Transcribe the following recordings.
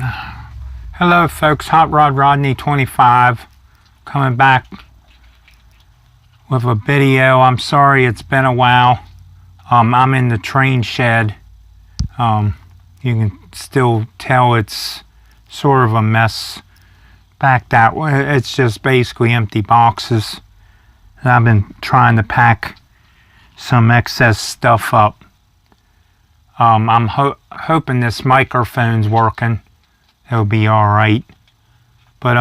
Hello folks, Hot Rod Rodney 25 coming back with a video. I'm sorry it's been a while. I'm in the train shed. You can still tell it's sort of a mess back that way. It's just basically empty boxes. And I've been trying to pack some excess stuff up. I'm hoping this microphone's working. It'll be alright. But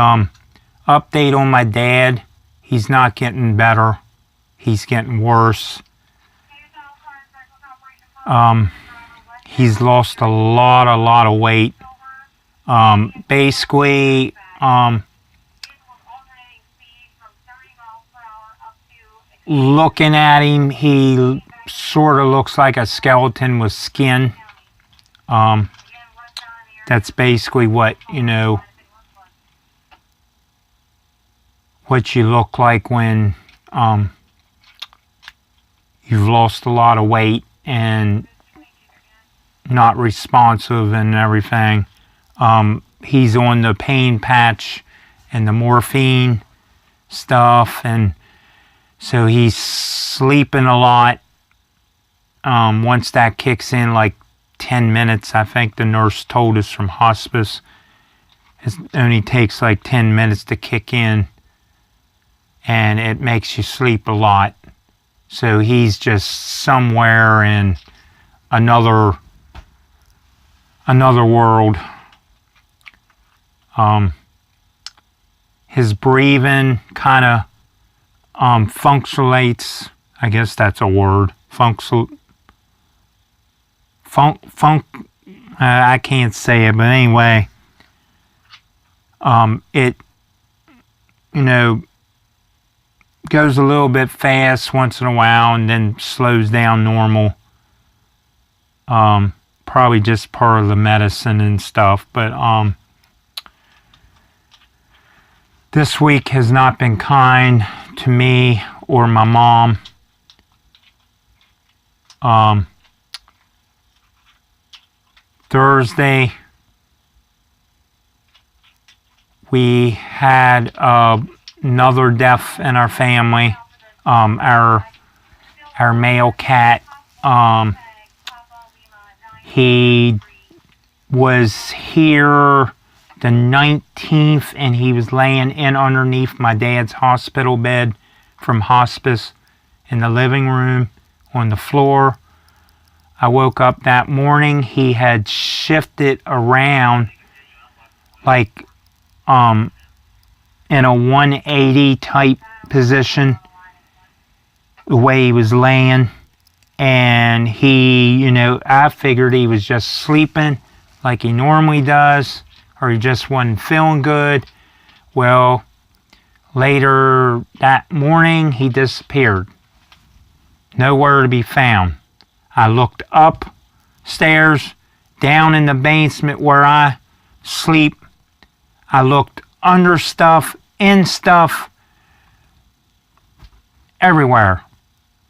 update on my dad. He's not getting better. He's getting worse. He's lost a lot of weight. Basically, looking at him, he sort of looks like a skeleton with skin. That's basically what, what you look like when you've lost a lot of weight and not responsive and everything. He's on the pain patch and the morphine stuff, and so he's sleeping a lot. Once that kicks in, like 10 minutes, I think the nurse told us from hospice, it only takes like 10 minutes to kick in, and it makes you sleep a lot. So he's just somewhere in another world. His breathing kind of functionates. I guess that's a word. I can't say it, but anyway, it, goes a little bit fast once in a while and then slows down normal. Probably just part of the medicine and stuff, but this week has not been kind to me or my mom. Thursday, we had another death in our family. Our male cat. He was here the 19th, and he was laying in underneath my dad's hospital bed from hospice in the living room on the floor. I woke up that morning. He had shifted around like in a 180 type position, the way he was laying. And he, I figured he was just sleeping like he normally does, or he just wasn't feeling good. Well, later that morning, he disappeared. Nowhere to be found. I looked upstairs, down in the basement where I sleep. I looked under stuff, in stuff, everywhere.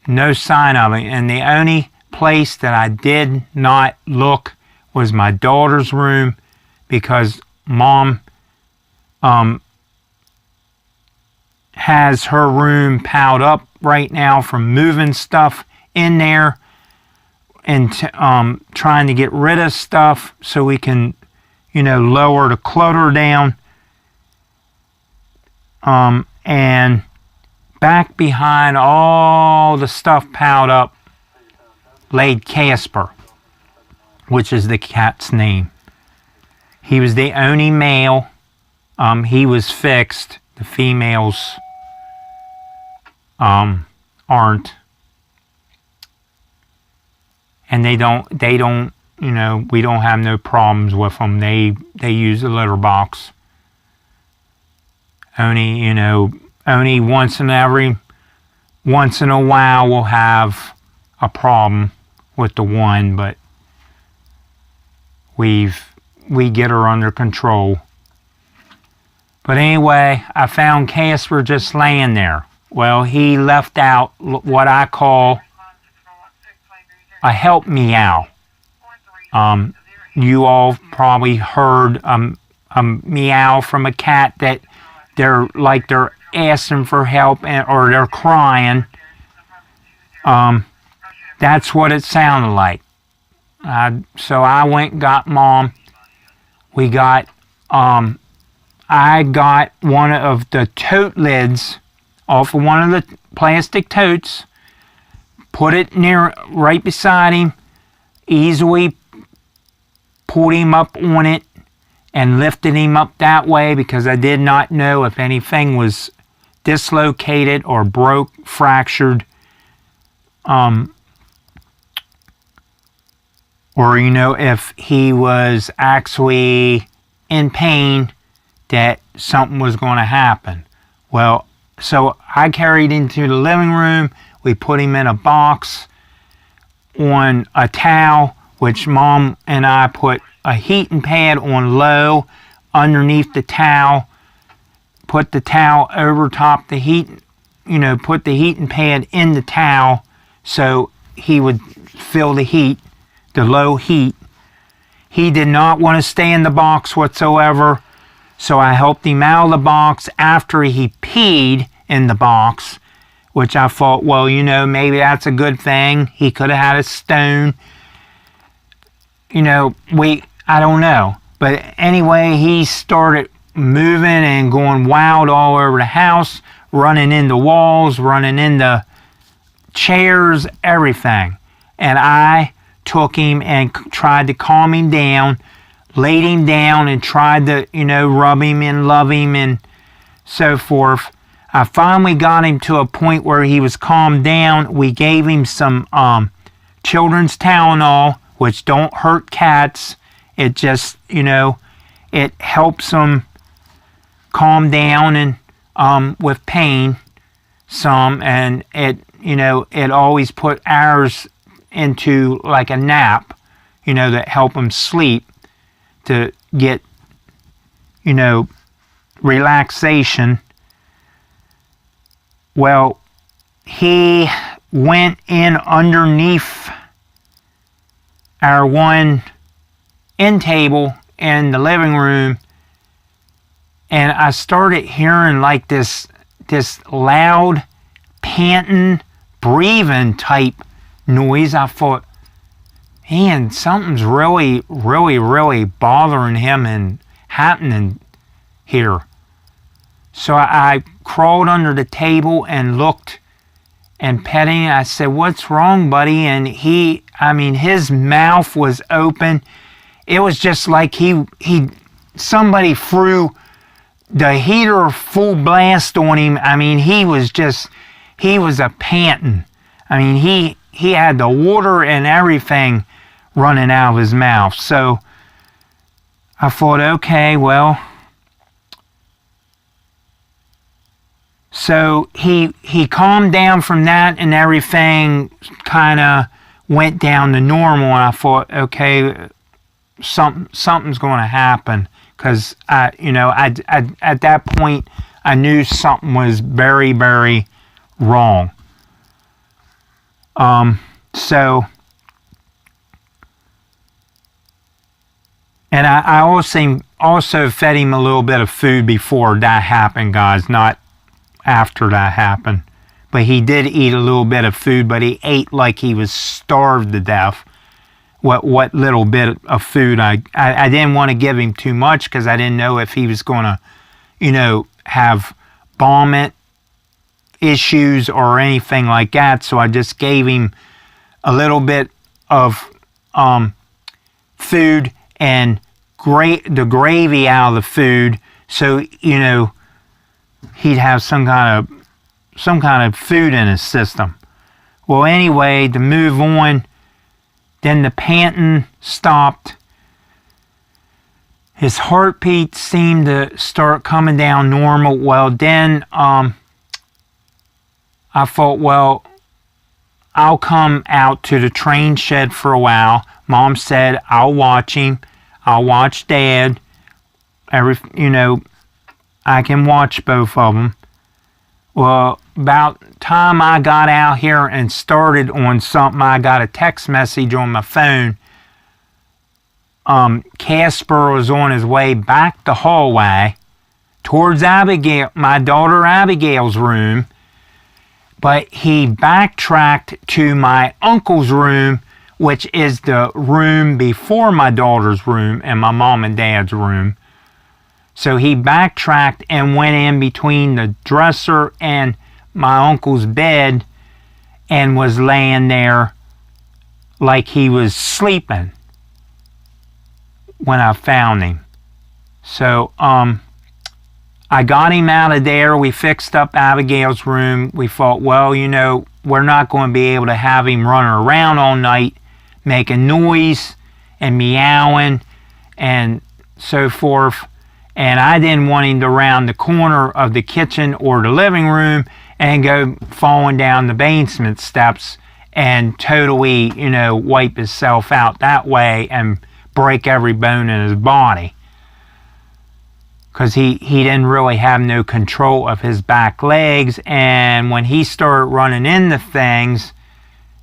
No sign of it. And the only place that I did not look was my daughter's room, because Mom has her room piled up right now from moving stuff in there and trying to get rid of stuff so we can, lower the clutter down. And back behind all the stuff piled up laid CASPER, which is the cat's name. He was the only male. He was fixed. The females aren't. And they don't, we don't have no problems with them. They use the litter box. Only, only once in a while we'll have a problem with the one, but we get her under control. But anyway, I found Casper just laying there. Well, he left out what I call a help me out. you all probably heard a meow from a cat that they're asking for help or they're crying. That's what it sounded like. So I went and got Mom. We got, I got one of the tote lids off of one of the plastic totes, put it right beside him, easily pulled him up on it, and lifted him up that way because I did not know if anything was dislocated or broke, fractured, or if he was actually in pain, that something was going to happen. Well, so I carried him to the living room. We put him in a box on a towel, which Mom and I put a heating pad on low underneath the towel, put the towel over top the heat, put the heating pad in the towel so he would feel the heat, the low heat. He did not want to stay in the box whatsoever, so I helped him out of the box after he peed in the box, which I thought, well, maybe that's a good thing. He could have had a stone. I don't know. But anyway, he started moving and going wild all over the house, running into walls, running into chairs, everything. And I took him and tried to calm him down, laid him down and tried to, rub him and love him and so forth. I finally got him to a point where he was calmed down. We gave him some children's Tylenol, which don't hurt cats. It just, it helps them calm down and with pain some, and it always put ours into like a nap, that help them sleep to get, relaxation. Well, he went in underneath our one end table in the living room, and I started hearing like this loud panting, breathing type noise. I thought, man, something's really, really, really bothering him and happening here. So I crawled under the table and looked and petting. I said, what's wrong, buddy? And his mouth was open. It was just like somebody threw the heater full blast on him. He was a panting. He had the water and everything running out of his mouth. So I thought, okay, well. So he calmed down from that and everything kind of went down to normal, and I thought, okay, something's going to happen, because I at that point I knew something was very, very wrong. So, and I also fed him a little bit of food before that happened, guys, not after that happened. But he did eat a little bit of food, but he ate like he was starved to death. What little bit of food I didn't want to give him too much, because I didn't know if he was going to, have vomit issues or anything like that. So I just gave him a little bit of food and the gravy out of the food, so he'd have some kind of food in his system. Well, anyway, to move on, then the panting stopped. His heartbeat seemed to start coming down normal. Well, then I thought, well, I'll come out to the train shed for a while. Mom said, I'll watch him. I'll watch Dad. I can watch both of them. Well, about time I got out here and started on something, I got a text message on my phone Casper was on his way back the hallway towards Abigail, my daughter Abigail's room, but he backtracked to my uncle's room, which is the room before my daughter's room and my mom and dad's room. So he backtracked and went in between the dresser and my uncle's bed and was laying there like he was sleeping when I found him. So I got him out of there. We fixed up Abigail's room. We thought, well, you know, we're not going to be able to have him running around all night making noise and meowing and so forth. And I didn't want him to round the corner of the kitchen or the living room and go falling down the basement steps and totally, you know, wipe himself out that way and break every bone in his body. Because he didn't really have no control of his back legs. And when he started running into things,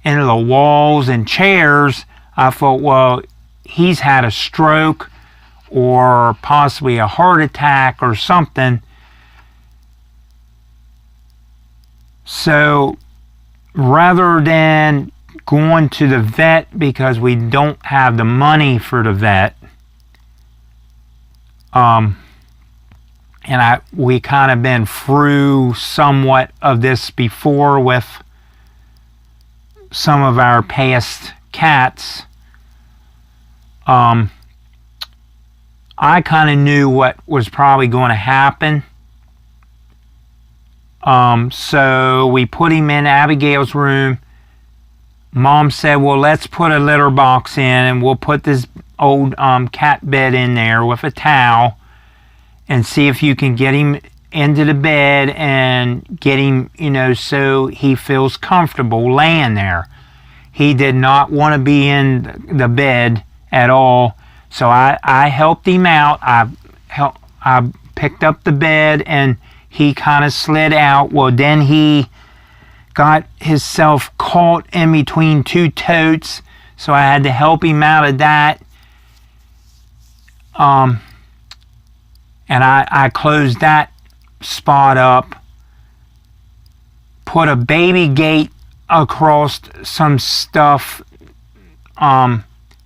into the walls and chairs, I thought, well, he's had a stroke or possibly a heart attack or something. So rather than going to the vet because we don't have the money for the vet, and we kind of been through somewhat of this before with some of our past cats. I kind of knew what was probably going to happen. So we put him in Abigail's room. Mom said, well, let's put a litter box in and we'll put this old cat bed in there with a towel and see if you can get him into the bed and get him, you know, so he feels comfortable laying there. He did not want to be in the bed at all. So I helped him out. I picked up the bed and he kind of slid out. Well, then he got himself caught in between two totes. So I had to help him out of that. And I closed that spot up, put a baby gate across some stuff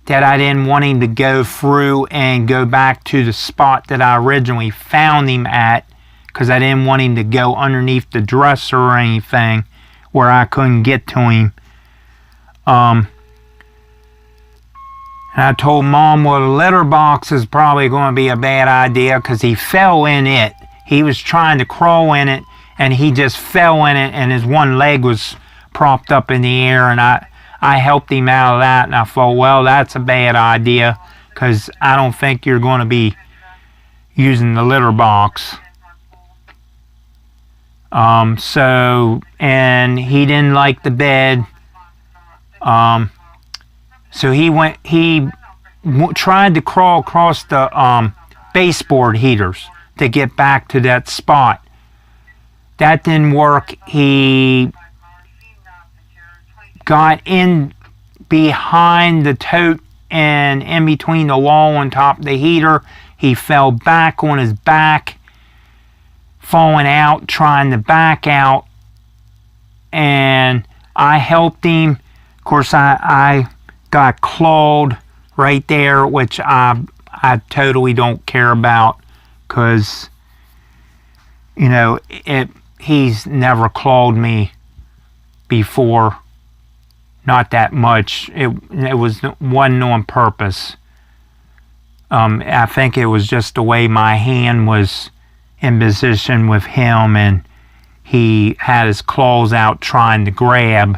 that I didn't want him to go through and go back to the spot that I originally found him at, because I didn't want him to go underneath the dresser or anything where I couldn't get to him. And I told Mom, well, the litter box is probably going to be a bad idea because he fell in it. He was trying to crawl in it, and he just fell in it, and his one leg was propped up in the air, and I helped him out of that, and I thought, well, that's a bad idea because I don't think you're going to be using the litter box. And he didn't like the bed. So he tried to crawl across the baseboard heaters to get back to that spot. That didn't work. He got in behind the tote and in between the wall on top of the heater. He fell back on his back, falling out, trying to back out. And I helped him. Of course, I got clawed right there, which I totally don't care about because, you know, he's never clawed me before. Not that much. It wasn't on purpose. I think it was just the way my hand was in position with him, and he had his claws out trying to grab,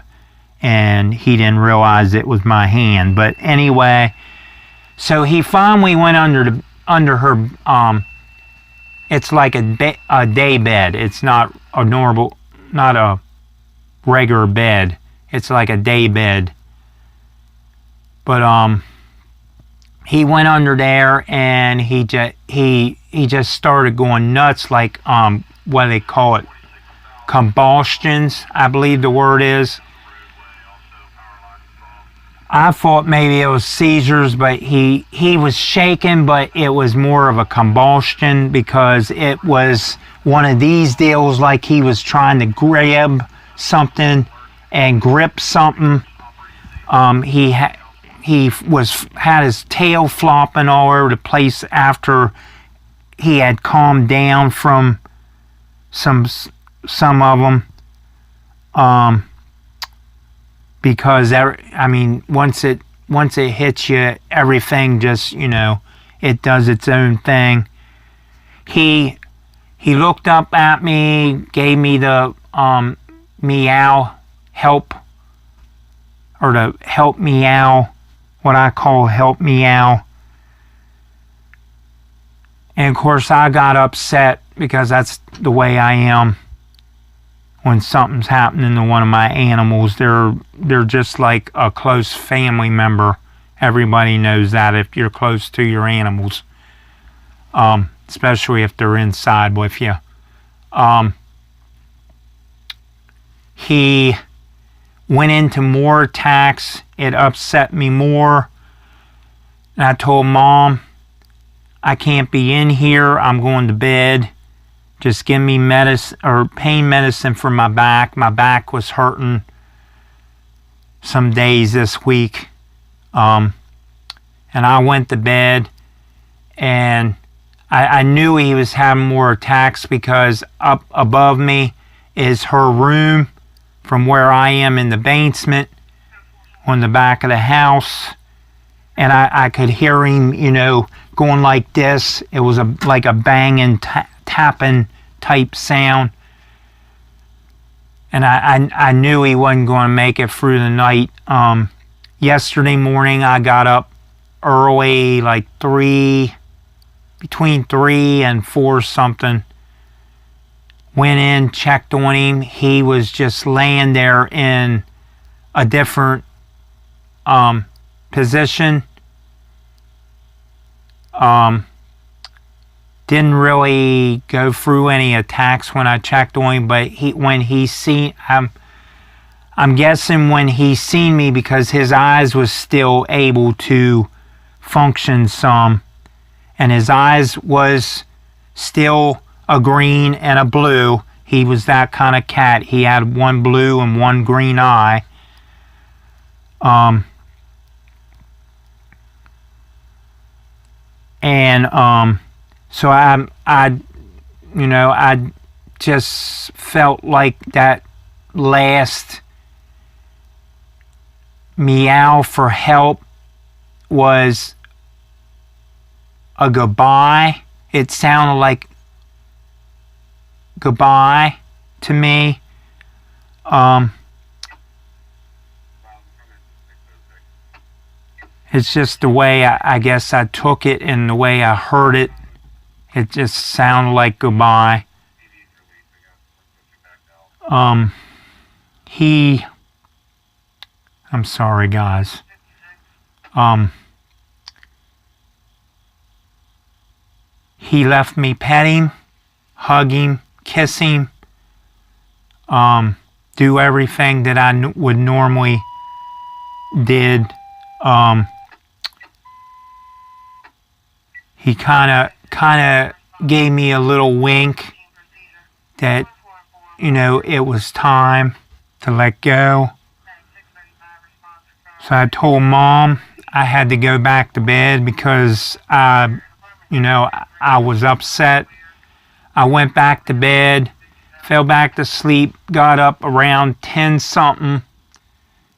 and he didn't realize it was my hand. But anyway, so he finally went under her. It's like a day bed. It's not a regular bed. It's like a day bed. But he went under there and he just started going nuts, like what do they call it? Combustions, I believe the word is. I thought maybe it was seizures, but he was shaking, but it was more of a convulsion because it was one of these deals like he was trying to grab something and grip something. He had his tail flopping all over the place after he had calmed down from some of them. Because I mean, once it hits you, everything just, it does its own thing. He looked up at me, gave me the meow help, or the help meow, what I call help meow. And of course I got upset because that's the way I am. When something's happening to one of my animals, they're just like a close family member. Everybody knows that if you're close to your animals, especially if they're inside with you. He went into more attacks. It upset me more. And I told Mom, I can't be in here. I'm going to bed. Just give me medicine or pain medicine for my back. My back was hurting some days this week. And I went to bed, and I knew he was having more attacks because up above me is her room from where I am in the basement on the back of the house. And I could hear him, going like this. It was like a banging, tapping type sound. And I knew he wasn't going to make it through the night. Yesterday morning I got up early, like between 3 and 4 something. Went in, checked on him. He was just laying there in a different position. Didn't really go through any attacks when I checked on him, but I'm guessing when he seen me, because his eyes was still able to function some, and his eyes was still a green and a blue. He was that kind of cat. He had one blue and one green eye. So I just felt like that last meow for help was a goodbye. It sounded like goodbye to me. It's just the way I guess I took it and the way I heard it. It just sounded like goodbye. I'm sorry, guys. He left me pet him, hug him, kiss him, do everything that I would normally did. He kind of gave me a little wink that, it was time to let go. So I told Mom I had to go back to bed because I was upset. I went back to bed, fell back to sleep, got up around 10 something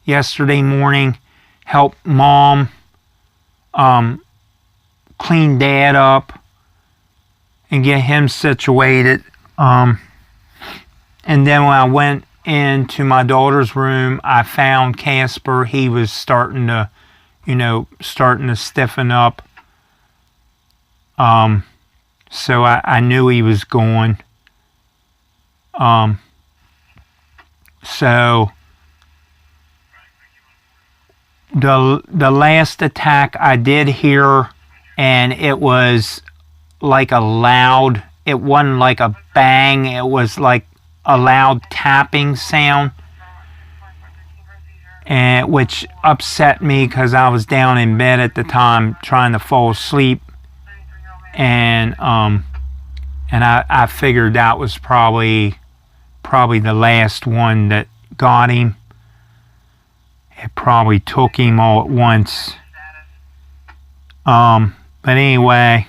yesterday morning, helped Mom clean Dad up and get him situated. And then when I went into my daughter's room, I found Casper. He was starting to stiffen up. So I knew he was going. So the last attack I did hear, and it was like a loud, it wasn't like a bang, it was like a loud tapping sound. and which upset me because I was down in bed at the time trying to fall asleep, and I figured that was probably the last one that got him. It probably took him all at once. But anyway,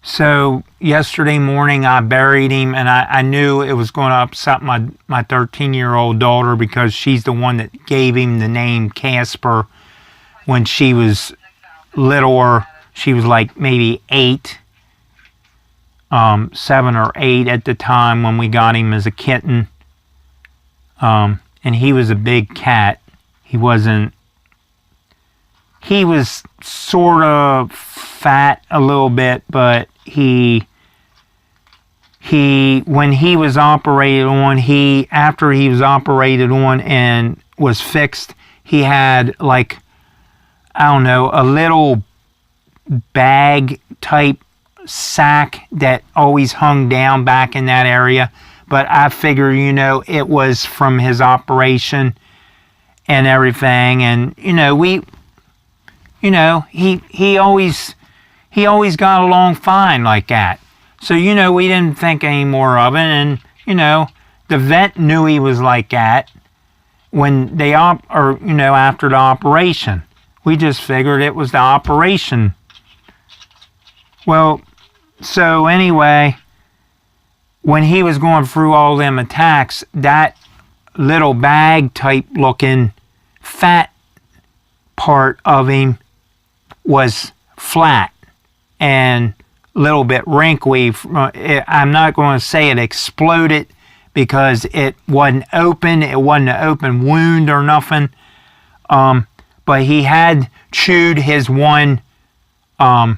so yesterday morning I buried him, and I knew it was going to upset my 13-year-old daughter because she's the one that gave him the name Casper when she was littler. She was like maybe 8, 7 or 8 at the time when we got him as a kitten. And he was a big cat. He was sort of fat a little bit, but when he was operated on, after he was operated on and was fixed, he had like, I don't know, a little bag type sack that always hung down back in that area. But I figure, it was from his operation and everything. And, he always got along fine like that. So, we didn't think any more of it. And, the vet knew he was like that when they, after the operation. We just figured it was the operation. Well, so anyway, when he was going through all them attacks, that little bag type looking fat part of him was flat and a little bit wrinkly. I'm not going to say it exploded because it wasn't open. It wasn't an open wound or nothing. But he had chewed his one I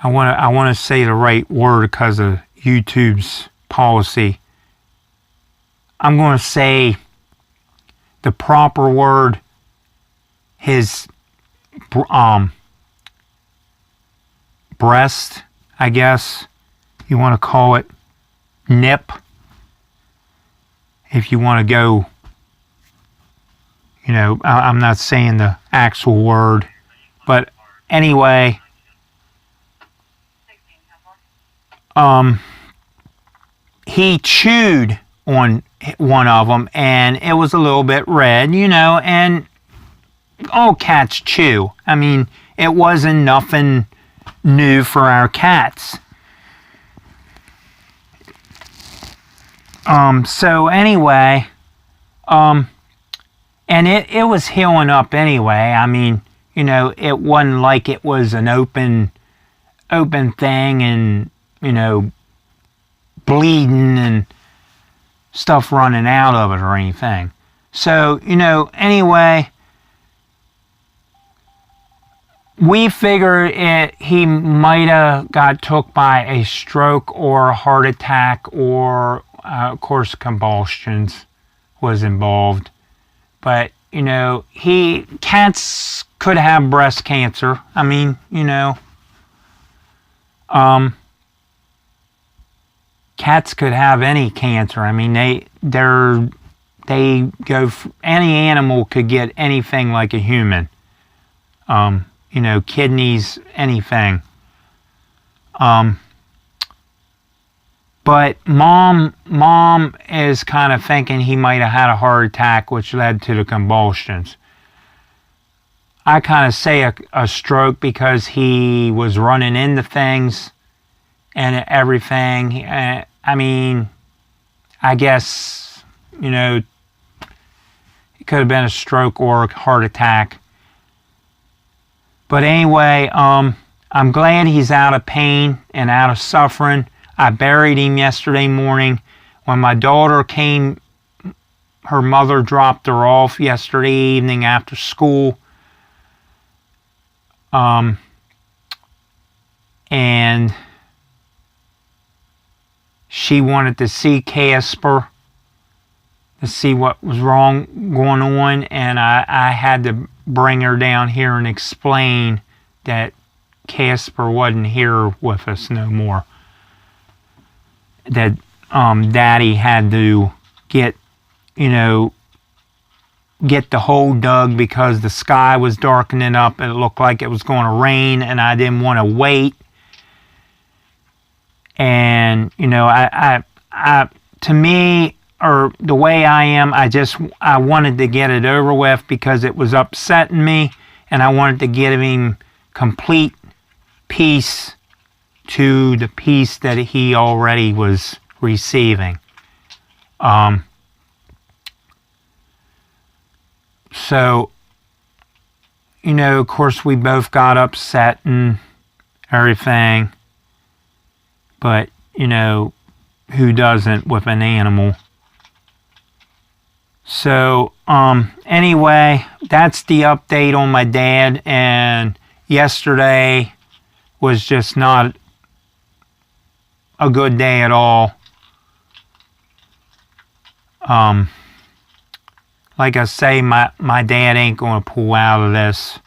want to say the right word because of YouTube's policy. I'm going to say the proper word, his breast, I guess you want to call it, nip, if you want to go, I'm not saying the actual word, but anyway, he chewed on one of them, and it was a little bit red, and all cats chew. I mean, it wasn't nothing new for our cats. So anyway, and it was healing up anyway. I mean, it wasn't like it was an open thing and, bleeding and stuff running out of it or anything. So, anyway, we figured he might have got took by a stroke or a heart attack or, of course, convulsions was involved. But, cats could have breast cancer. I mean, cats could have any cancer. I mean, any animal could get anything like a human. Kidneys, anything. But mom is kind of thinking he might have had a heart attack, which led to the convulsions. I kind of say a stroke because he was running into things and everything. I mean, I guess, it could have been a stroke or a heart attack. But anyway, I'm glad he's out of pain and out of suffering. I buried him yesterday morning. When my daughter came, her mother dropped her off yesterday evening after school. And she wanted to see CASPER to see what was going on, and I had to bring her down here and explain that CASPER wasn't here with us no more. that Daddy had to get, get the hole dug because the sky was darkening up. It looked like it was going to rain, and I didn't want to wait. And, to me, or the way I am, I wanted to get it over with because it was upsetting me, and I wanted to give him complete peace to the peace that he already was receiving. So, of course, we both got upset and everything. But, who doesn't with an animal? So, anyway, that's the update on my dad. And yesterday was just not a good day at all. Like I say, my dad ain't going to pull out of this.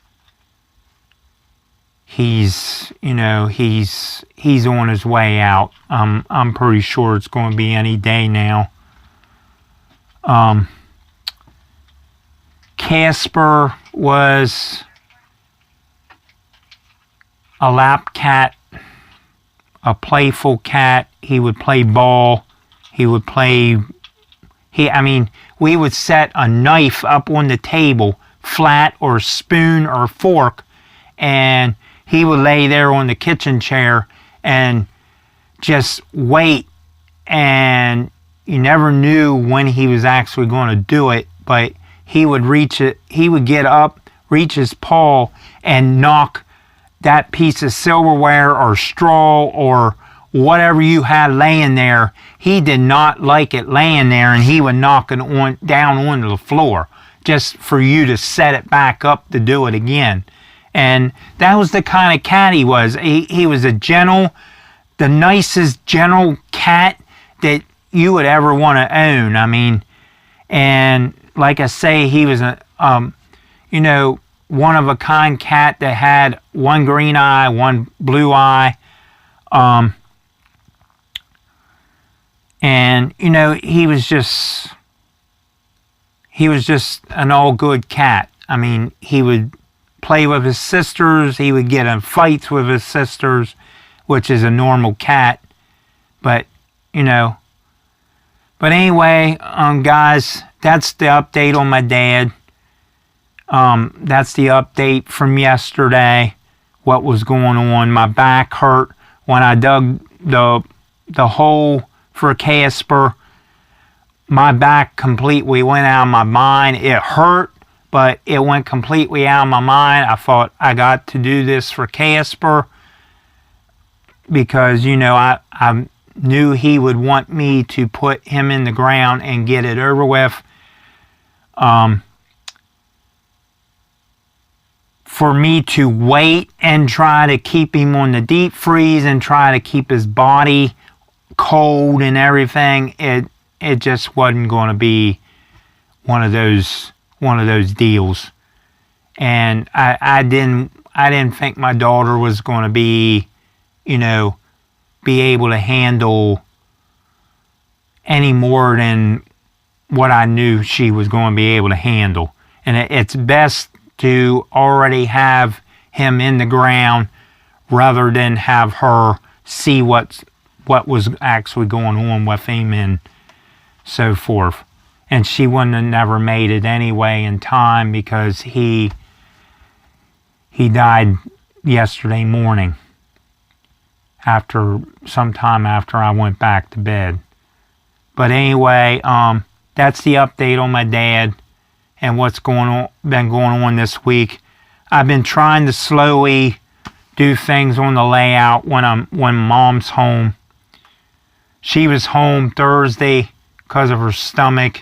He's on his way out. I'm pretty sure it's going to be any day now. Casper was a lap cat, a playful cat. He would play ball. We would set a knife up on the table, flat or spoon or fork, and he would lay there on the kitchen chair and just wait. And you never knew when he was actually going to do it, but he would get up, reach his paw, and knock that piece of silverware or straw or whatever you had laying there. He did not like it laying there, and he would knock it down onto the floor just for you to set it back up to do it again. And that was the kind of cat he was. He was the nicest gentle cat that you would ever want to own. And like I say, he was one of a kind cat that had one green eye, one blue eye. And he was just an all good cat. He would play with his sisters. He would get in fights with his sisters, which is a normal cat. But anyway, guys, that's the update on my dad. That's the update from yesterday, what was going on. My back hurt when I dug the hole for CASPER. My back completely went out of my mind. It hurt, but it went completely out of my mind. I thought I got to do this for CASPER because, I knew he would want me to put him in the ground and get it over with. For me to wait and try to keep him on the deep freeze and try to keep his body cold and everything, it just wasn't going to be one of those deals. And I didn't think my daughter was going to be able to handle any more than what I knew she was going to be able to handle. And it's best to already have him in the ground rather than have her see what was actually going on with him and so forth. And she wouldn't have never made it anyway in time because he died yesterday morning sometime after I went back to bed. But anyway, that's the update on my dad and what's been going on this week. I've been trying to slowly do things on the layout when Mom's home. She was home Thursday because of her stomach.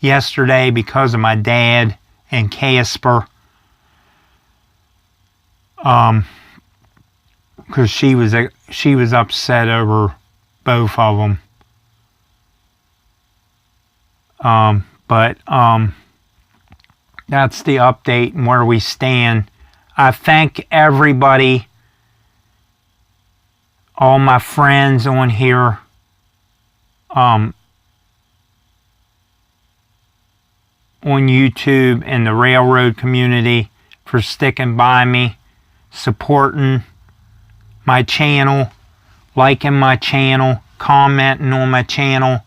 Yesterday because of my dad and CASPER. Because she was upset over both of them. But that's the update and where we stand. I thank everybody, all my friends on here on YouTube and the railroad community for sticking by me, supporting my channel, liking my channel, commenting on my channel,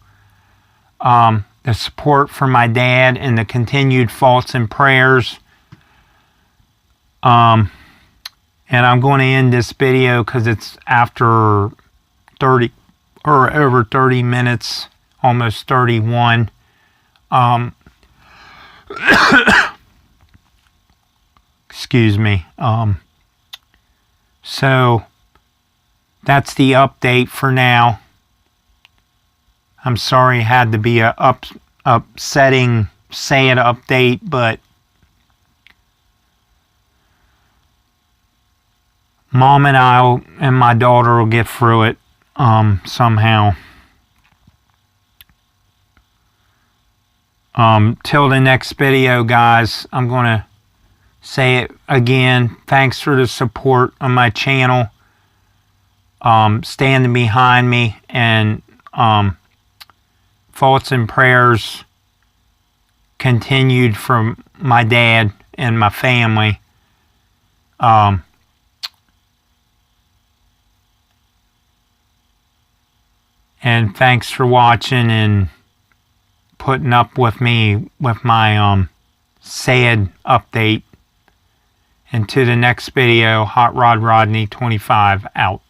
the support for my dad, and the continued thoughts and prayers. And I'm going to end this video because it's after 30 or over 30 minutes, almost 31. Excuse me. So that's the update for now. I'm sorry it had to be a upsetting, sad update, but Mom and I and my daughter will get through it somehow. Till the next video, guys, I'm going to say it again. Thanks for the support on my channel. Standing behind me, and thoughts and prayers continued from my dad and my family. And thanks for watching and putting up with me with my sad update. And to the next video, Hot Rod Rodney 25 out.